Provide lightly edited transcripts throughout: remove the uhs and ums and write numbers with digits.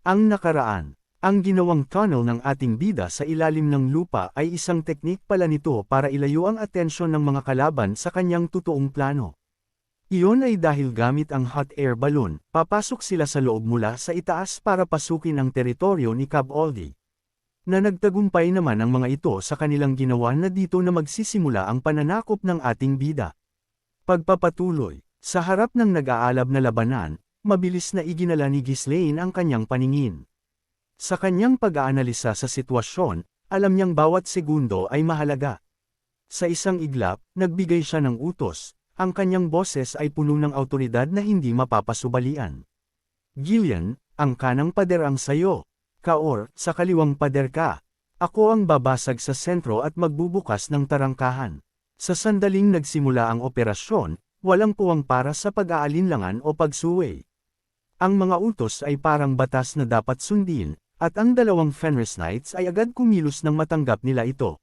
Ang nakaraan. Ang ginawang tunnel ng ating bida sa ilalim ng lupa ay isang teknik pala nito para ilayo ang atensyon ng mga kalaban sa kanyang totoong plano. Iyon ay dahil gamit ang hot air balloon, papasok sila sa loob mula sa itaas para pasukin ang teritoryo ni Cab Aldi. Na nagtagumpay naman ang mga ito sa kanilang ginawa na dito na magsisimula ang pananakop ng ating bida. Pagpapatuloy, sa harap ng nag-aalab na labanan, mabilis na iginala ni Ghislaine ang kanyang paningin. Sa kanyang pag-aanalisa sa sitwasyon, alam niyang bawat segundo ay mahalaga. Sa isang iglap, nagbigay siya ng utos, ang kanyang boses ay puno ng awtoridad na hindi mapapasubalian. Gillian, ang kanang pader ang sayo. Kaor, sa kaliwang pader ka. Ako ang babasag sa sentro at magbubukas ng tarangkahan. Sa sandaling nagsimula ang operasyon, walang puwang para sa pag-aalinlangan o pagsuway. Ang mga utos ay parang batas na dapat sundin, at ang dalawang Fenris Knights ay agad kumilos nang matanggap nila ito.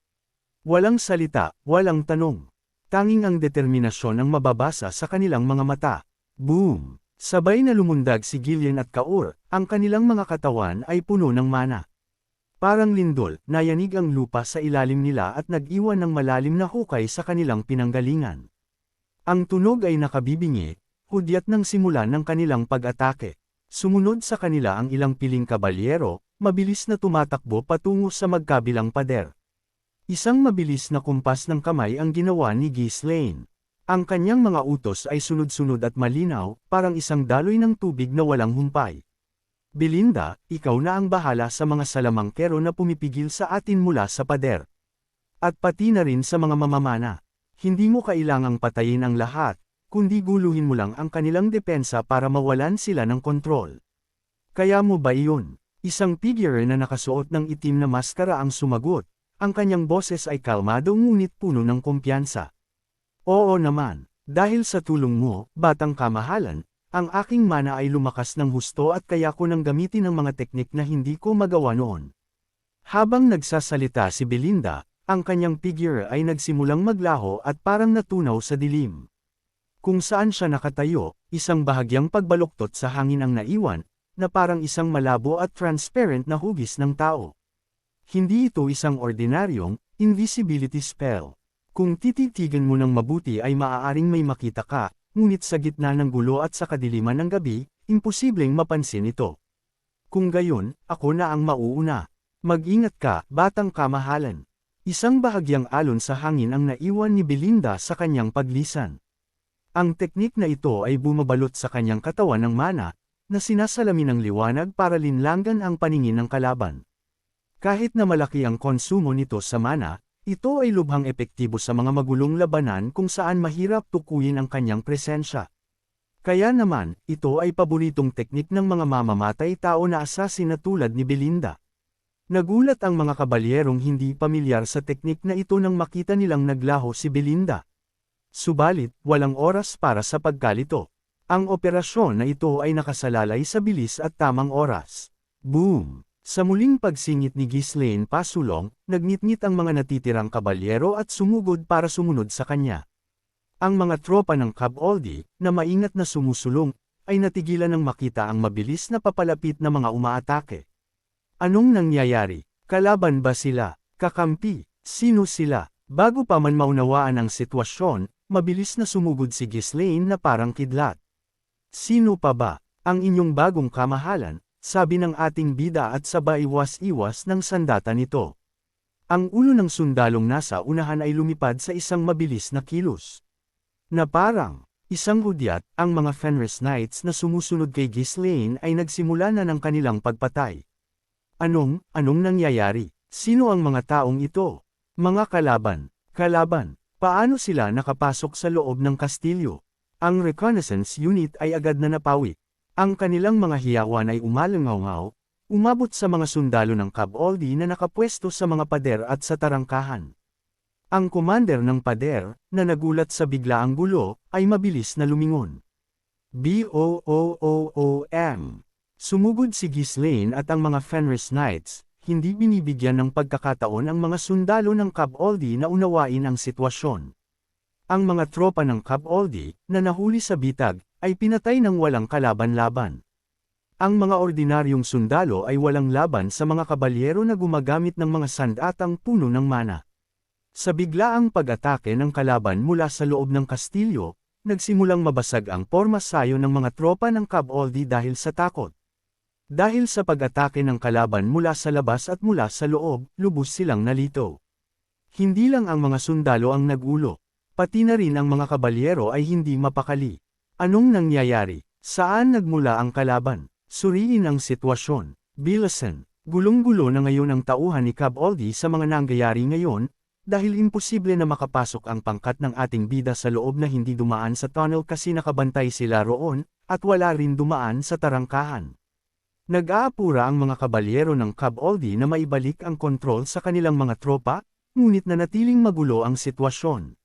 Walang salita, walang tanong. Tanging ang determinasyon ang mababasa sa kanilang mga mata. Boom! Sabay na lumundag si Gillian at Kaur, ang kanilang mga katawan ay puno ng mana. Parang lindol, nayanig ang lupa sa ilalim nila at nag-iwan ng malalim na hukay sa kanilang pinanggalingan. Ang tunog ay nakabibingi, hudyat ng simulan ng kanilang pag-atake. Sumunod sa kanila ang ilang piling kabalyero, mabilis na tumatakbo patungo sa magkabilang pader. Isang mabilis na kumpas ng kamay ang ginawa ni Ghislaine. Ang kanyang mga utos ay sunod-sunod at malinaw, parang isang daloy ng tubig na walang humpay. Belinda, ikaw na ang bahala sa mga salamangkero na pumipigil sa atin mula sa pader. At pati na rin sa mga mamamana. Hindi mo kailangang patayin ang lahat, kundi guluhin mo lang ang kanilang depensa para mawalan sila ng kontrol. Kaya mo ba iyon? Isang figure na nakasuot ng itim na maskara ang sumagot. Ang kanyang boses ay kalmado ngunit puno ng kumpiyansa. Oo naman, dahil sa tulong mo, batang kamahalan, ang aking mana ay lumakas ng husto at kaya ko nang gamitin ang mga teknik na hindi ko magawa noon. Habang nagsasalita si Belinda, ang kanyang figure ay nagsimulang maglaho at parang natunaw sa dilim. Kung saan siya nakatayo, isang bahagyang pagbaluktot sa hangin ang naiwan, na parang isang malabo at transparent na hugis ng tao. Hindi ito isang ordinaryong, invisibility spell. Kung tititigan mo ng mabuti ay maaaring may makita ka, ngunit sa gitna ng gulo at sa kadiliman ng gabi, imposibleng mapansin ito. Kung gayon, ako na ang mauuna. Mag-ingat ka, batang kamahalan. Isang bahagyang alon sa hangin ang naiwan ni Belinda sa kanyang paglisan. Ang teknik na ito ay bumabalot sa kanyang katawan ng mana, na sinasalamin ng liwanag para linlangan ang paningin ng kalaban. Kahit na malaki ang konsumo nito sa mana, ito ay lubhang epektibo sa mga magulong labanan kung saan mahirap tukuyin ang kanyang presensya. Kaya naman, ito ay paboritong teknik ng mga mamamatay tao na assassin na tulad ni Belinda. Nagulat ang mga kabalyerong hindi pamilyar sa teknik na ito nang makita nilang naglaho si Belinda. Subalit, walang oras para sa pagkalito. Ang operasyon na ito ay nakasalalay sa bilis at tamang oras. Boom! Sa muling pagsingit ni Ghislaine pasulong, nagnitngit ang mga natitirang kabalyero at sumugod para sumunod sa kanya. Ang mga tropa ng Cab Aldi, na maingat na sumusulong, ay natigilan nang makita ang mabilis na papalapit na mga umaatake. Anong nangyayari? Kalaban ba sila? Kakampi? Sino sila? Bago pa man maunawaan ang sitwasyon, mabilis na sumugod si Ghislaine na parang kidlat. Sino pa ba? Ang inyong bagong kamahalan, sabi ng ating bida at sabay iwas-iwas ng sandata nito. Ang ulo ng sundalong nasa unahan ay lumipad sa isang mabilis na kilos. Na parang, isang hudyat, ang mga Fenris Knights na sumusunod kay Ghislaine ay nagsimula na ng kanilang pagpatay. Anong nangyayari? Sino ang mga taong ito? Mga kalaban, paano sila nakapasok sa loob ng kastilyo? Ang reconnaissance unit ay agad na napawi. Ang kanilang mga hiyawan ay umalangaw-ngaw, umabot sa mga sundalo ng Cab Aldi na nakapwesto sa mga pader at sa tarangkahan. Ang commander ng pader, na nagulat sa biglaang gulo, ay mabilis na lumingon. Boom! Sumugod si Ghislaine at ang mga Fenris Knights, hindi binibigyan ng pagkakataon ang mga sundalo ng Cab Aldi na unawain ang sitwasyon. Ang mga tropa ng Cab Aldi, na nahuli sa bitag, ay pinatay ng walang kalaban-laban. Ang mga ordinaryong sundalo ay walang laban sa mga kabalyero na gumagamit ng mga sandatang puno ng mana. Sa biglaang pag-atake ng kalaban mula sa loob ng kastilyo, nagsimulang mabasag ang pormasayo ng mga tropa ng Cabaldi dahil sa takot. Dahil sa pag-atake ng kalaban mula sa labas at mula sa loob, lubos silang nalito. Hindi lang ang mga sundalo ang nagulo, pati na rin ang mga kabalyero ay hindi mapakali. Anong nangyayari? Saan nagmula ang kalaban? Suriin ang sitwasyon. Bilasan, gulong-gulo na ngayon ang tauhan ni Cabaldi sa mga nangyayari ngayon, dahil imposible na makapasok ang pangkat ng ating bida sa loob na hindi dumaan sa tunnel kasi nakabantay sila roon, at wala rin dumaan sa tarangkahan. Nag-aapura ang mga kabalyero ng Cabaldi na maibalik ang kontrol sa kanilang mga tropa, ngunit nanatiling magulo ang sitwasyon.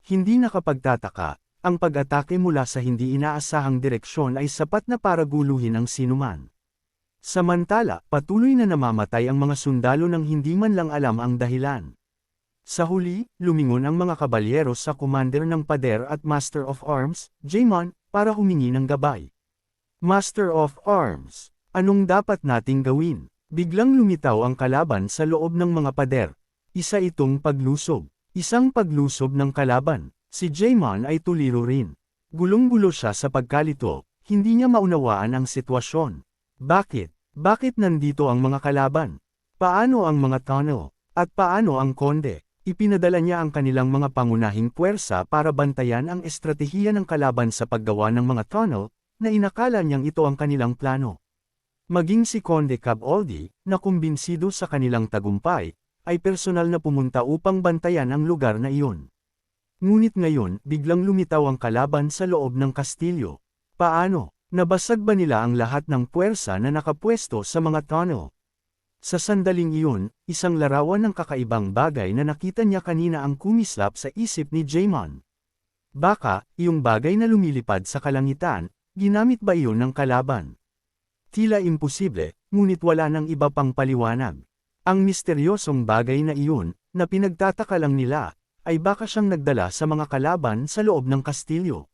Hindi nakapagtataka, ang pag-atake mula sa hindi inaasahang direksyon ay sapat na para guluhin ang sinuman. Samantala, patuloy na namamatay ang mga sundalo nang hindi man lang alam ang dahilan. Sa huli, lumingon ang mga kabalyero sa commander ng pader at Master of Arms, Jaemon, para humingi ng gabay. Master of Arms, anong dapat nating gawin? Biglang lumitaw ang kalaban sa loob ng mga pader. Isa itong paglusob. Isang paglusob ng kalaban. Si Jaemon ay tuliro rin. Gulong-gulo siya sa pagkalito, hindi niya maunawaan ang sitwasyon. Bakit? Bakit nandito ang mga kalaban? Paano ang mga tunnel? At paano ang konde? Ipinadala niya ang kanilang mga pangunahing puwersa para bantayan ang estratehiya ng kalaban sa paggawa ng mga tunnel, na inakala niyang ito ang kanilang plano. Maging si Conde Cabaldi, na kumbinsido sa kanilang tagumpay, ay personal na pumunta upang bantayan ang lugar na iyon. Ngunit ngayon, biglang lumitaw ang kalaban sa loob ng kastilyo. Paano? Nabasag ba nila ang lahat ng puwersa na nakapwesto sa mga tunnel? Sa sandaling iyon, isang larawan ng kakaibang bagay na nakita niya kanina ang kumislap sa isip ni Jaemon. Baka, iyong bagay na lumilipad sa kalangitan, ginamit ba iyon ng kalaban? Tila imposible, ngunit wala nang iba pang paliwanag. Ang misteryosong bagay na iyon, na pinagtataka lang nila, ay baka siyang nagdala sa mga kalaban sa loob ng kastilyo.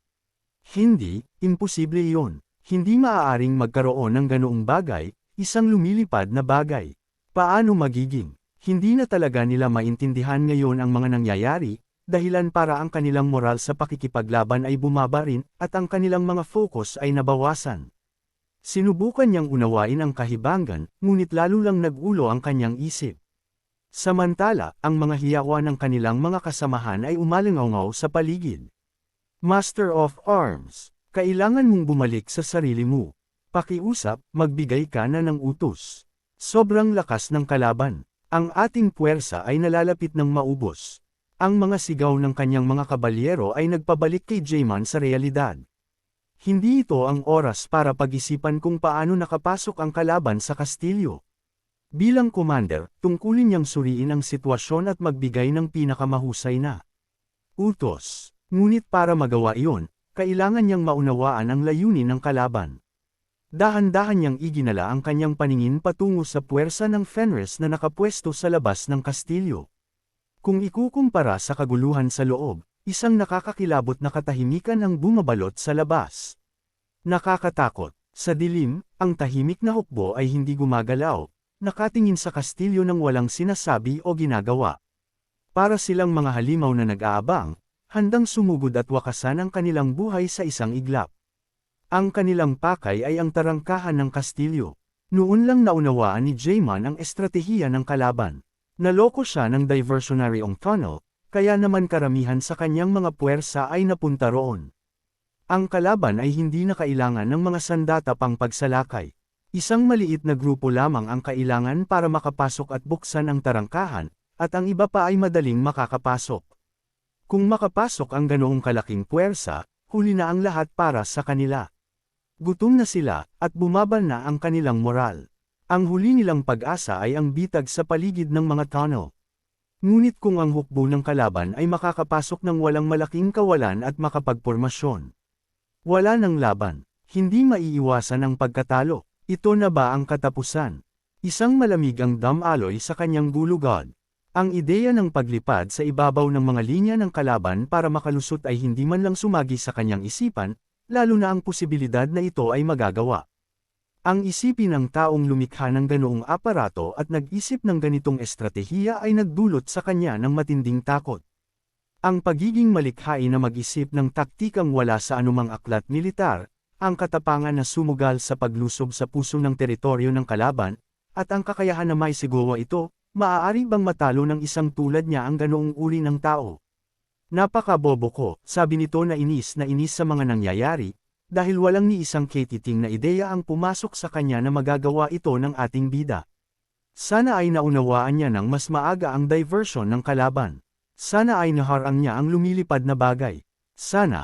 Hindi, imposible iyon. Hindi maaaring magkaroon ng ganoong bagay, isang lumilipad na bagay. Paano magiging? Hindi na talaga nila maintindihan ngayon ang mga nangyayari, dahilan para ang kanilang moral sa pakikipaglaban ay bumaba rin, at ang kanilang mga focus ay nabawasan. Sinubukan niyang unawain ang kahibangan, ngunit lalo lang nag-ulo ang kanyang isip. Samantala, ang mga hiyawa ng kanilang mga kasamahan ay umalingaw sa paligid. Master of Arms, kailangan mong bumalik sa sarili mo. Pakiusap, magbigay ka na ng utos. Sobrang lakas ng kalaban. Ang ating puwersa ay nalalapit ng maubos. Ang mga sigaw ng kanyang mga kabalyero ay nagpabalik kay Jaemon sa realidad. Hindi ito ang oras para pag-isipan kung paano nakapasok ang kalaban sa kastilyo. Bilang commander, tungkulin niyang suriin ang sitwasyon at magbigay ng pinakamahusay na utos. Ngunit para magawa iyon, kailangan niyang maunawaan ang layunin ng kalaban. Dahan-dahan niyang iginala ang kanyang paningin patungo sa puwersa ng Fenris na nakapwesto sa labas ng kastilyo. Kung ikukumpara sa kaguluhan sa loob, isang nakakakilabot na katahimikan ang bumabalot sa labas. Nakakatakot. Sa dilim, ang tahimik na hukbo ay hindi gumagalaw, nakatingin sa kastilyo ng walang sinasabi o ginagawa. Para silang mga halimaw na nag-aabang, handang sumugod at wakasan ang kanilang buhay sa isang iglap. Ang kanilang pakay ay ang tarangkahan ng kastilyo. Noon lang naunawaan ni Jaemon ang estratehiya ng kalaban. Naloko siya ng diversionary tunnel, kaya naman karamihan sa kanyang mga puwersa ay napunta roon. Ang kalaban ay hindi na kailangan ng mga sandata pang pagsalakay. Isang maliit na grupo lamang ang kailangan para makapasok at buksan ang tarangkahan, at ang iba pa ay madaling makakapasok. Kung makapasok ang ganoong kalaking puwersa, huli na ang lahat para sa kanila. Gutom na sila, at bumaba na ang kanilang moral. Ang huli nilang pag-asa ay ang bitag sa paligid ng mga tunnel. Ngunit kung ang hukbo ng kalaban ay makakapasok ng walang malaking kawalan at makapagpormasyon. Wala ng laban, hindi maiiwasan ang pagkatalo. Ito na ba ang katapusan? Isang malamig ang damaloy sa kanyang gulugod. Ang ideya ng paglipad sa ibabaw ng mga linya ng kalaban para makalusot ay hindi man lang sumagi sa kanyang isipan, lalo na ang posibilidad na ito ay magagawa. Ang isipin ng taong lumikha ng ganoong aparato at nag-isip ng ganitong estratehiya ay nagdulot sa kanya ng matinding takot. Ang pagiging malikhain na mag-isip ng taktikang wala sa anumang aklat militar, ang katapangan na sumugal sa paglusob sa puso ng teritoryo ng kalaban, at ang kakayahan na maisigawa ito, maaari bang matalo ng isang tulad niya ang ganoong uri ng tao? Napakabobo ko, sabi nito na inis sa mga nangyayari, dahil walang ni isang katiting na ideya ang pumasok sa kanya na magagawa ito ng ating bida. Sana ay naunawaan niya ng mas maaga ang diversion ng kalaban. Sana ay naharang niya ang lumilipad na bagay. Sana,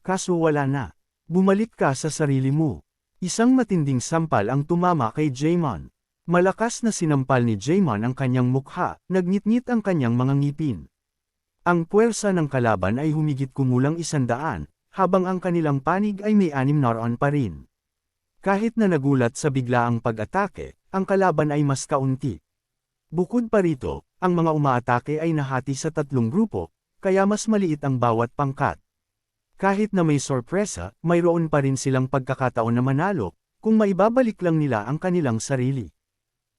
kaso wala na. Bumalik ka sa sarili mo. Isang matinding sampal ang tumama kay Jaemon. Malakas na sinampal ni Jaemon ang kanyang mukha, nagnitngit ang kanyang mga ngipin. Ang puwersa ng kalaban ay humigit kumulang 100, habang ang kanilang panig ay may 6 na roon pa rin. Kahit na nagulat sa biglaang pag-atake, ang kalaban ay mas kaunti. Bukod pa rito, ang mga umaatake ay nahati sa 3 grupo, kaya mas maliit ang bawat pangkat. Kahit na may sorpresa, mayroon pa rin silang pagkakataon na manalo, kung maibabalik lang nila ang kanilang sarili.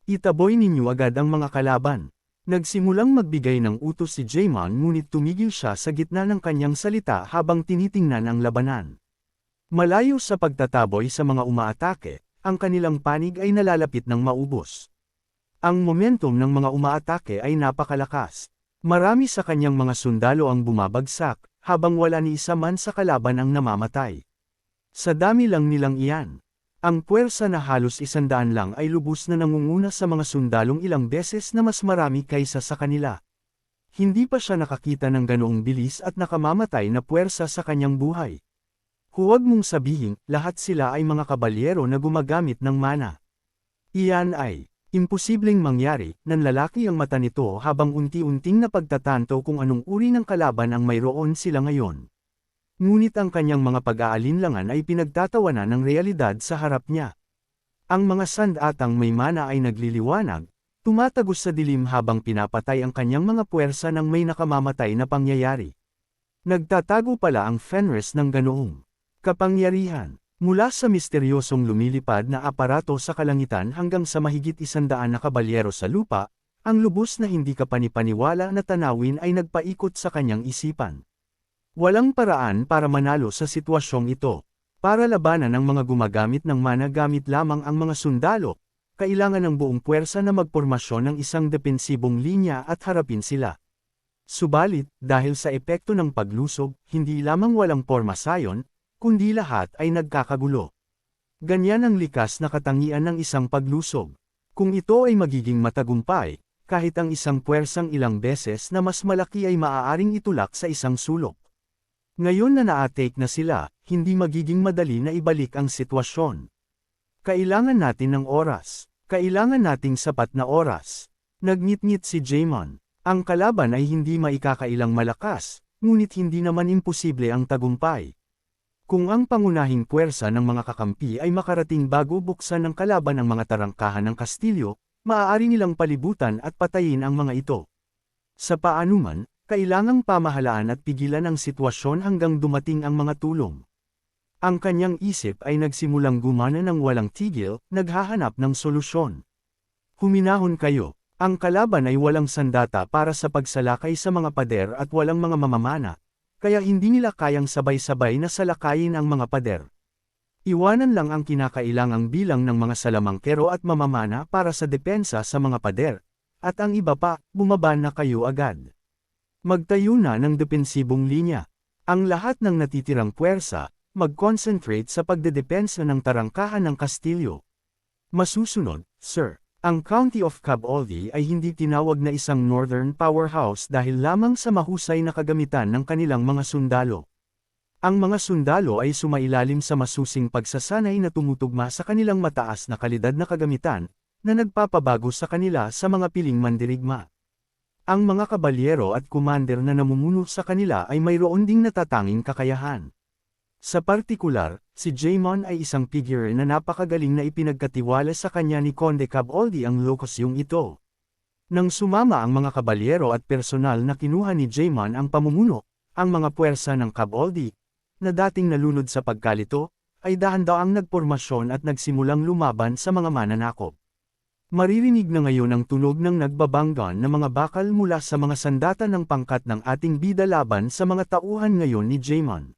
Itaboy ninyo agad ang mga kalaban. Nagsimulang magbigay ng utos si Jaemon ngunit tumigil siya sa gitna ng kanyang salita habang tinitingnan ang labanan. Malayo sa pagtataboy sa mga umaatake, ang kanilang panig ay nalalapit ng maubos. Ang momentum ng mga umaatake ay napakalakas. Marami sa kanyang mga sundalo ang bumabagsak, habang wala ni isa man sa kalaban ang namamatay. Sa dami lang nilang iyan. Ang puwersa na halos 100 lang ay lubos na nangunguna sa mga sundalong ilang beses na mas marami kaysa sa kanila. Hindi pa siya nakakita ng ganoong bilis at nakamamatay na puwersa sa kanyang buhay. Huwag mong sabihin, lahat sila ay mga kabalyero na gumagamit ng mana. Iyan ay imposibleng mangyari, nanlalaki ang mata nito habang unti-unting napagtatanto kung anong uri ng kalaban ang mayroon sila ngayon. Ngunit ang kanyang mga pag-aalinlangan ay pinagtatawanan ng realidad sa harap niya. Ang mga sandatang may mana ay nagliliwanag, tumatagos sa dilim habang pinapatay ang kanyang mga puwersa ng may nakamamatay na pangyayari. Nagtatago pala ang Fenris ng ganoong kapangyarihan, mula sa misteryosong lumilipad na aparato sa kalangitan hanggang sa mahigit 100 na kabalyero sa lupa, ang lubos na hindi kapanipaniwala na tanawin ay nagpaikot sa kanyang isipan. Walang paraan para manalo sa sitwasyong ito. Para labanan ang mga gumagamit ng mana gamit lamang ang mga sundalo, kailangan ng buong puwersa na magpormasyon ng isang depensibong linya at harapin sila. Subalit, dahil sa epekto ng paglusob, hindi lamang walang pormasayon, kundi lahat ay nagkakagulo. Ganyan ang likas na katangian ng isang paglusob. Kung ito ay magiging matagumpay, kahit ang isang puwersang ilang beses na mas malaki ay maaaring itulak sa isang sulok. Ngayon na na-atake na sila, hindi magiging madali na ibalik ang sitwasyon. Kailangan natin ng oras. Kailangan nating sapat na oras. Nagnitngit si Jaemon. Ang kalaban ay hindi maikakailang malakas, ngunit hindi naman imposible ang tagumpay. Kung ang pangunahing puwersa ng mga kakampi ay makarating bago buksan ng kalaban ang mga tarangkahan ng kastilyo, maaari nilang palibutan at patayin ang mga ito. Sa paanuman, kailangang pamahalaan at pigilan ang sitwasyon hanggang dumating ang mga tulong. Ang kanyang isip ay nagsimulang gumana ng walang tigil, naghahanap ng solusyon. Huminahon kayo. Ang kalaban ay walang sandata para sa pagsalakay sa mga pader at walang mga mamamana, kaya hindi nila kayang sabay-sabay na salakayin ang mga pader. Iwanan lang ang kinakailangang bilang ng mga salamangkero at mamamana para sa depensa sa mga pader, at ang iba pa, bumaba na kayo agad. Magtayo na ng depensibong linya. Ang lahat ng natitirang puwersa, mag-concentrate sa pagdedepensa ng tarangkahan ng kastilyo. Masusunod, sir, ang County of Caboldi ay hindi tinawag na isang northern powerhouse dahil lamang sa mahusay na kagamitan ng kanilang mga sundalo. Ang mga sundalo ay sumailalim sa masusing pagsasanay na tumutugma sa kanilang mataas na kalidad na kagamitan, na nagpapabago sa kanila sa mga piling mandirigma. Ang mga kabalyero at commander na namumuno sa kanila ay mayroon ding natatanging kakayahan. Sa partikular, si Jaemon ay isang figure na napakagaling na ipinagkatiwala sa kanya ni Conde Caboldi ang lokasyong ito. Nang sumama ang mga kabalyero at personal na kinuha ni Jaemon ang pamumuno, ang mga puwersa ng Caboldi, na dating nalunod sa pagkalito, ay dahan-daang nagpormasyon at nagsimulang lumaban sa mga mananakop. Maririnig na ngayon ang tunog ng nagbabanggan na mga bakal mula sa mga sandata ng pangkat ng ating bida laban sa mga tauhan ngayon ni Jaemon.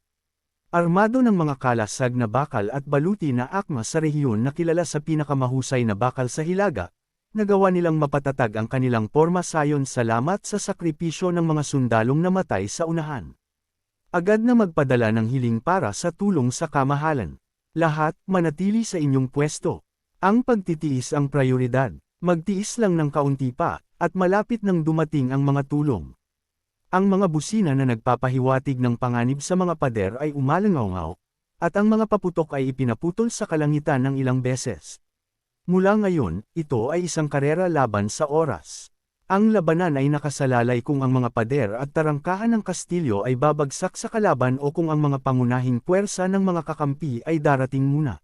Armado ng mga kalasag na bakal at baluti na akma sa rehiyon na kilala sa pinakamahusay na bakal sa Hilaga, nagawa nilang mapatatag ang kanilang porma sayon salamat sa sakripisyo ng mga sundalong namatay sa unahan. Agad na magpadala ng hiling para sa tulong sa kamahalan. Lahat, manatili sa inyong pwesto. Ang pagtitiis ang prioridad, magtiis lang ng kaunti pa, at malapit nang dumating ang mga tulong. Ang mga busina na nagpapahiwatig ng panganib sa mga pader ay umalangaw-ngaw, at ang mga paputok ay ipinaputol sa kalangitan ng ilang beses. Mula ngayon, ito ay isang karera laban sa oras. Ang labanan ay nakasalalay kung ang mga pader at tarangkahan ng kastilyo ay babagsak sa kalaban o kung ang mga pangunahing puwersa ng mga kakampi ay darating muna.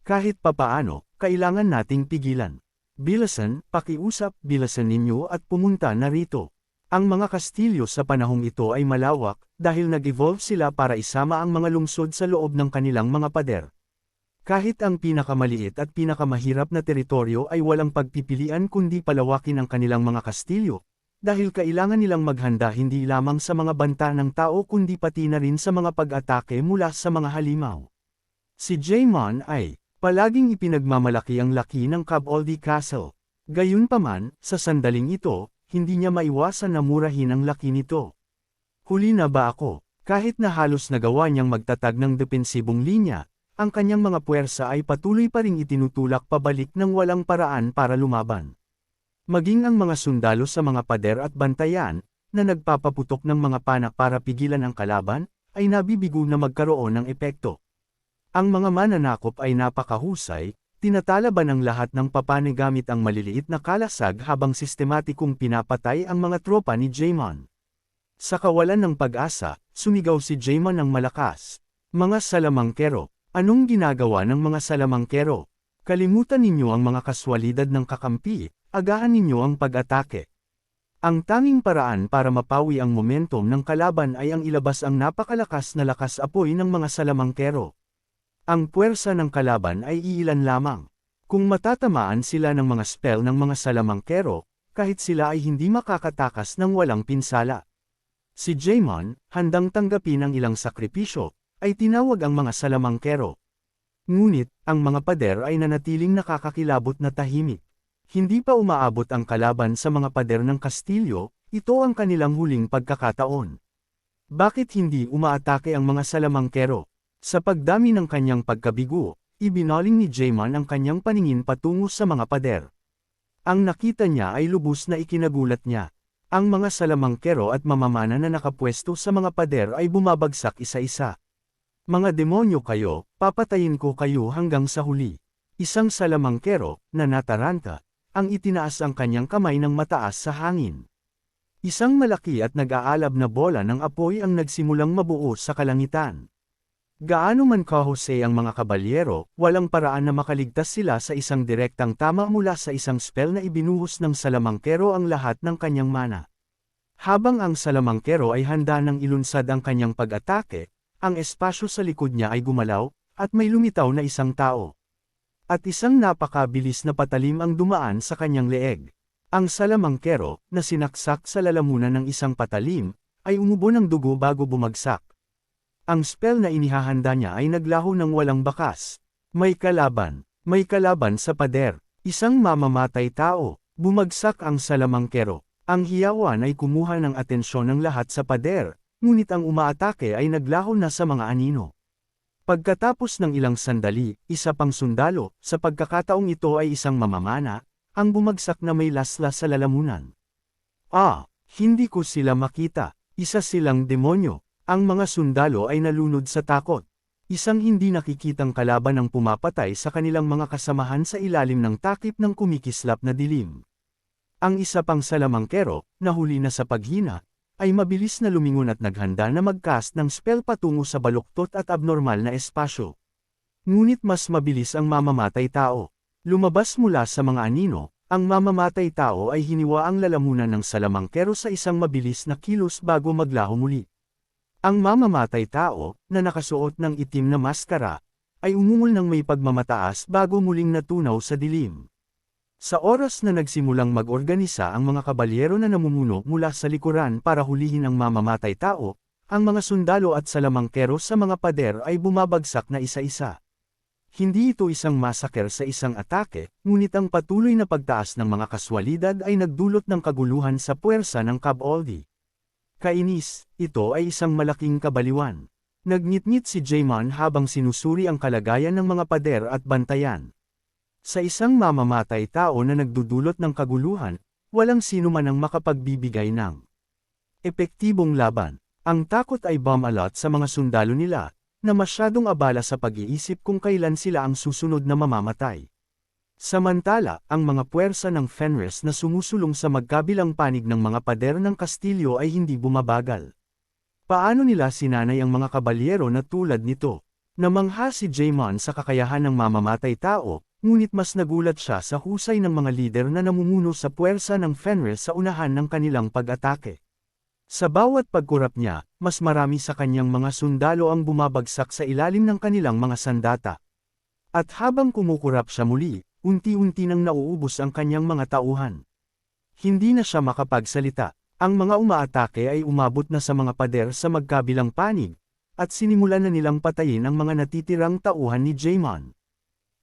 Kahit papaano, kailangan nating pigilan. Bilasan, pakiusap, bilasan ninyo at pumunta na rito. Ang mga kastilyo sa panahong ito ay malawak, dahil nag-evolve sila para isama ang mga lungsod sa loob ng kanilang mga pader. Kahit ang pinakamaliit at pinakamahirap na teritoryo ay walang pagpipilian kundi palawakin ang kanilang mga kastilyo, dahil kailangan nilang maghanda hindi lamang sa mga banta ng tao kundi pati na rin sa mga pag-atake mula sa mga halimaw. Si Jaemon ay palaging ipinagmamalaki ang laki ng Caboldi Castle. Gayunpaman, sa sandaling ito, hindi niya maiwasan na murahin ang laki nito. Huli na ba ako? Kahit na halos nagawa niyang magtatag ng depensibong linya, ang kanyang mga puwersa ay patuloy pa ring itinutulak pabalik ng walang paraan para lumaban. Maging ang mga sundalo sa mga pader at bantayan, na nagpapaputok ng mga panak para pigilan ang kalaban, ay nabibigo na magkaroon ng epekto. Ang mga mananakop ay napakahusay, tinatalaban ang lahat ng papane gamit ang maliliit na kalasag habang sistematikong pinapatay ang mga tropa ni Jaemon. Sa kawalan ng pag-asa, sumigaw si Jaemon ng malakas. Mga salamangkero, anong ginagawa ng mga salamangkero? Kalimutan ninyo ang mga kaswalidad ng kakampi, agahan ninyo ang pag-atake. Ang tanging paraan para mapawi ang momentum ng kalaban ay ang ilabas ang napakalakas na lakas apoy ng mga salamangkero. Ang puwersa ng kalaban ay iilan lamang. Kung matatamaan sila ng mga spell ng mga salamangkero, kahit sila ay hindi makakatakas ng walang pinsala. Si Jaemon, handang tanggapin ang ilang sakripisyo, ay tinawag ang mga salamangkero. Ngunit, ang mga pader ay nanatiling nakakakilabot na tahimik. Hindi pa umaabot ang kalaban sa mga pader ng kastilyo, ito ang kanilang huling pagkakataon. Bakit hindi umaatake ang mga salamangkero? Sa pagdami ng kanyang pagkabigo, ibinaling ni Jaemon ang kanyang paningin patungo sa mga pader. Ang nakita niya ay lubos na ikinagulat niya. Ang mga salamangkero at mamamana na nakapwesto sa mga pader ay bumabagsak isa-isa. Mga demonyo kayo, papatayin ko kayo hanggang sa huli. Isang salamangkero, na nataranta, ang itinaas ang kanyang kamay ng mataas sa hangin. Isang malaki at nag-aalab na bola ng apoy ang nagsimulang mabuo sa kalangitan. Gaano man kahusay ang mga kabalyero, walang paraan na makaligtas sila sa isang direktang tama mula sa isang spell na ibinuhos ng salamangkero ang lahat ng kanyang mana. Habang ang salamangkero ay handa nang ilunsad ang kanyang pag-atake, ang espasyo sa likod niya ay gumalaw, at may lumitaw na isang tao. At isang napakabilis na patalim ang dumaan sa kanyang leeg. Ang salamangkero, na sinaksak sa lalamunan ng isang patalim, ay umubo ng dugo bago bumagsak. Ang spell na inihahanda niya ay naglaho ng walang bakas. May kalaban sa pader, isang mamamatay tao, bumagsak ang salamangkero. Ang hiyawan ay kumuha ng atensyon ng lahat sa pader, ngunit ang umaatake ay naglaho na sa mga anino. Pagkatapos ng ilang sandali, isa pang sundalo, sa pagkakataong ito ay isang mamamana, ang bumagsak na may laslas sa lalamunan. Hindi ko sila makita, isa silang demonyo. Ang mga sundalo ay nalunod sa takot. Isang hindi nakikitang kalaban ang pumapatay sa kanilang mga kasamahan sa ilalim ng takip ng kumikislap na dilim. Ang isa pang salamangkero, na huli na sa paghina, ay mabilis na lumingon at naghanda na mag-cast ng spell patungo sa baluktot at abnormal na espasyo. Ngunit mas mabilis ang mamamatay tao. Lumabas mula sa mga anino, ang mamamatay tao ay hiniwa ang lalamunan ng salamangkero sa isang mabilis na kilos bago maglaho muli. Ang mamamatay tao, na nakasuot ng itim na maskara, ay umungol ng may pagmamataas bago muling natunaw sa dilim. Sa oras na nagsimulang mag-organisa ang mga kabalyero na namumuno mula sa likuran para hulihin ang mamamatay tao, ang mga sundalo at salamangkero sa mga pader ay bumabagsak na isa-isa. Hindi ito isang masaker sa isang atake, ngunit ang patuloy na pagtaas ng mga kaswalidad ay nagdulot ng kaguluhan sa puwersa ng Cabaldi. Kainis, ito ay isang malaking kabaliwan. Nagngit-ngit si Jaemon habang sinusuri ang kalagayan ng mga pader at bantayan. Sa isang mamamatay tao na nagdudulot ng kaguluhan, walang sino man ang makapagbibigay ng epektibong laban. Ang takot ay bumalot sa mga sundalo nila, na masyadong abala sa pag-iisip kung kailan sila ang susunod na mamamatay. Samantala, ang mga puwersa ng Fenris na sumusulong sa magkabilang panig ng mga pader ng Kastilyo ay hindi bumabagal. Paano nila sinanay ang mga kabalyero na tulad nito? Namangha si Jaemon sa kakayahan ng mamamatay tao, ngunit mas nagulat siya sa husay ng mga lider na namumuno sa puwersa ng Fenris sa unahan ng kanilang pag-atake. Sa bawat pagkurap niya, mas marami sa kanyang mga sundalo ang bumabagsak sa ilalim ng kanilang mga sandata. At habang kumukurap siya muli, unti-unti nang nauubos ang kanyang mga tauhan. Hindi na siya makapagsalita. Ang mga umaatake ay umabot na sa mga pader sa magkabilang panig, at sinimulan na nilang patayin ang mga natitirang tauhan ni Jaemon.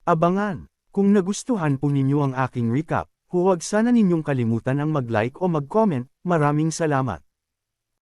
Abangan! Kung nagustuhan po ninyo ang aking recap, huwag sana ninyong kalimutan ang mag-like o mag-comment. Maraming salamat!